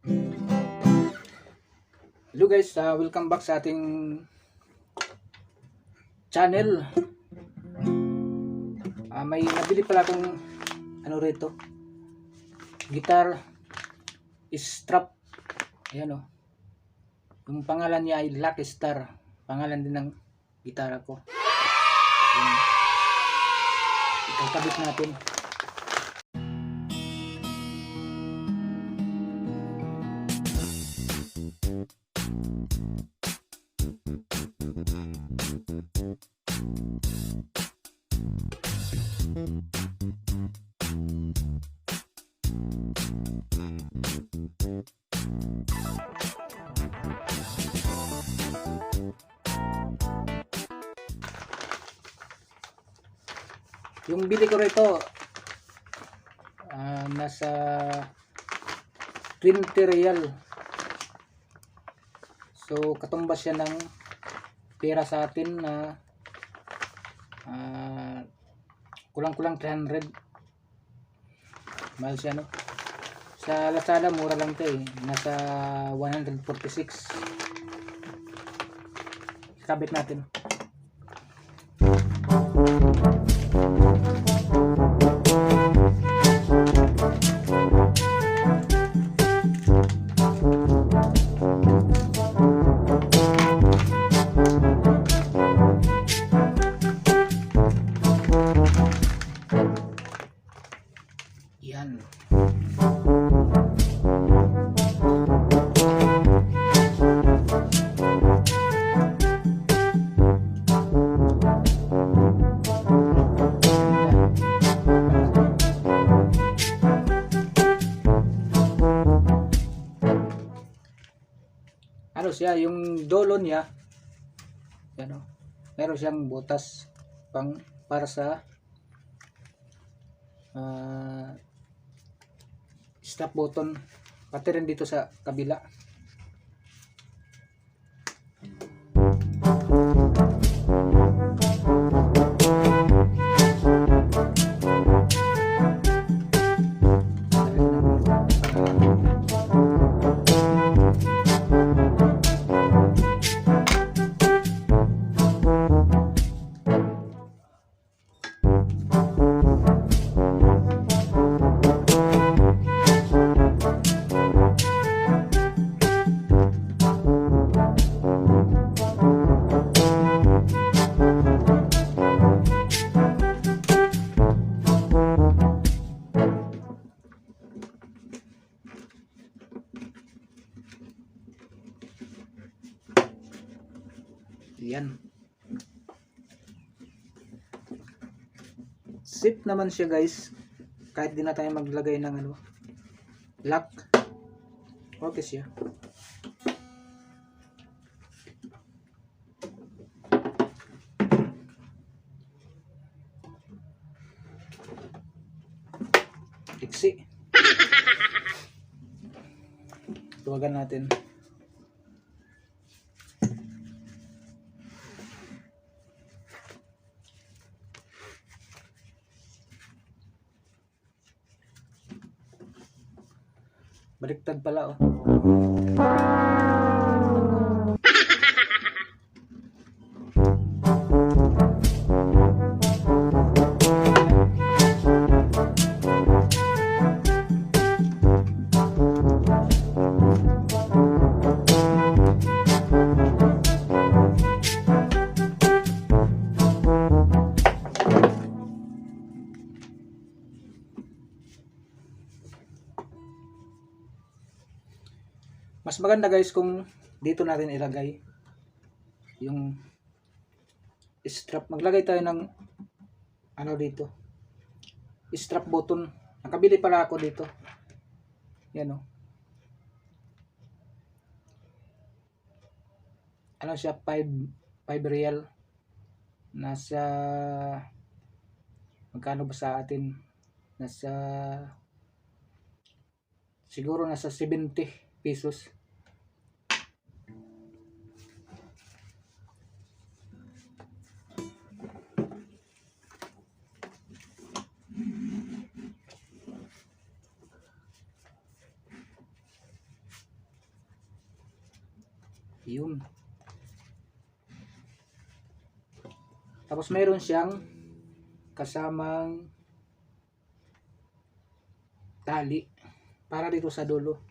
Hello guys, welcome back sa ating channel. May nabili pala akong rito, guitar strap. Ayan o. Yung pangalan niya ay Lucky Star. Pangalan din ng gitara ko. Ayan. Ikakabit natin. Yung bili ko rito nasa 20 real. So katumbas siya ng pera sa atin na kulang-kulang 300. Mahal siya, no? Sa Lazada mura lang 'to eh. Nasa 146. Kabit natin. Yan. Ano siya, yung dolo niya, yan o, meron siyang butas para sa stop button, pati rin dito sa kabila. Yan. Zip naman siya guys. Kahit di na tayo maglagay ng lock. Okay siya. Iksi. Tuwagan natin. Baliktad pala oh. Mas maganda guys kung dito natin ilagay yung strap. Maglagay tayo ng dito, strap button. Nakabili pala ako dito. Yan o. Ano siya, 5 real. Nasa magkano ba sa atin? Nasa siguro nasa 70 pesos. Yun. Tapos meron siyang kasamang tali para dito sa dulo.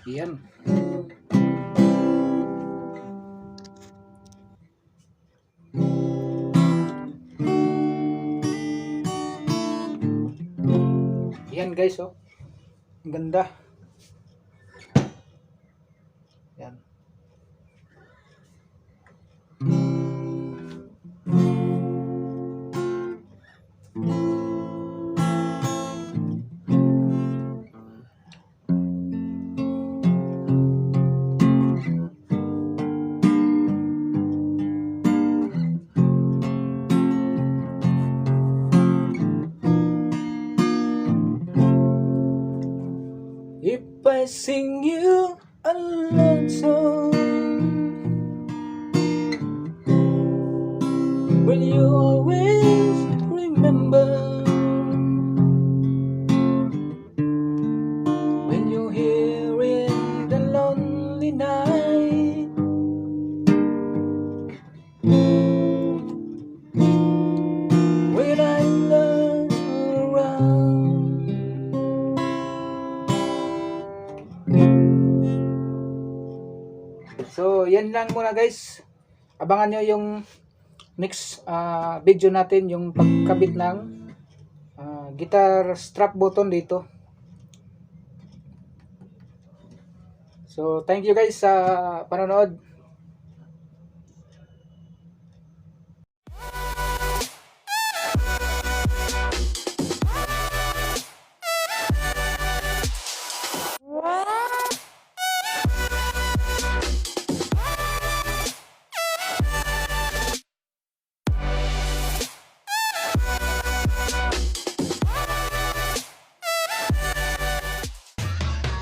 Yan. Yan guys, oh. Ang ganda. Yan. If I sing you a love song, will you always remember? When you're here in the lonely night, when I'm not around. So, yan lang muna guys. Abangan nyo yung next video natin, yung pagkabit ng guitar strap button dito. So, thank you guys sa panonood.